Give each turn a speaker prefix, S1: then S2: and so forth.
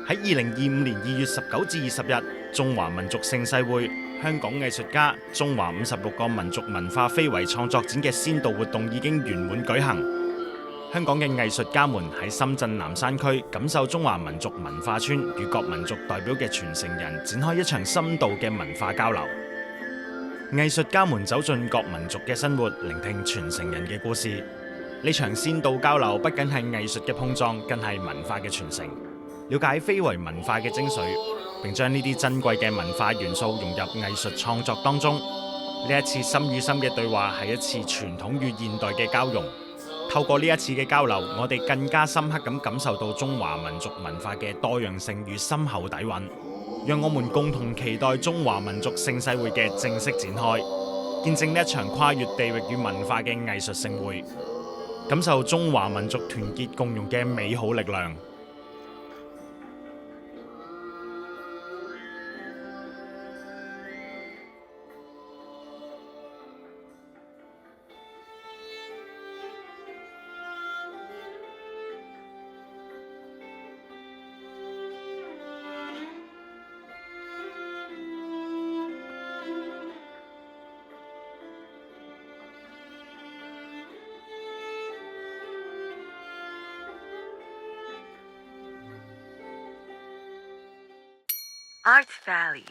S1: 喺2025年2月19至20日，中華民族盛世會香港藝術家中華56個民族文化非遺創作展嘅先導活動已經圓滿舉行。香港嘅藝術家們喺深圳南山區感受中華民族文化村與各民族代表嘅傳承人展開一場深度嘅文化交流。藝術家們走進各民族嘅生活，聆聽傳承人嘅故事。呢場先導交流不僅係藝術嘅碰撞，更係文化嘅傳承。了解非遺文化嘅精髓，並將呢啲珍貴嘅文化元素融入藝術創作當中。呢一次心與心嘅對話係一次傳統與現代嘅交融。透過呢一次嘅交流，我哋更加深刻咁感受到中華民族文化嘅多樣性與深厚底蘊。讓我們共同期待中華民族盛世會嘅正式展開，見證呢一場跨越地域與文化嘅藝術盛會，感受中華民族團結共融嘅美好力量。
S2: Arts Valley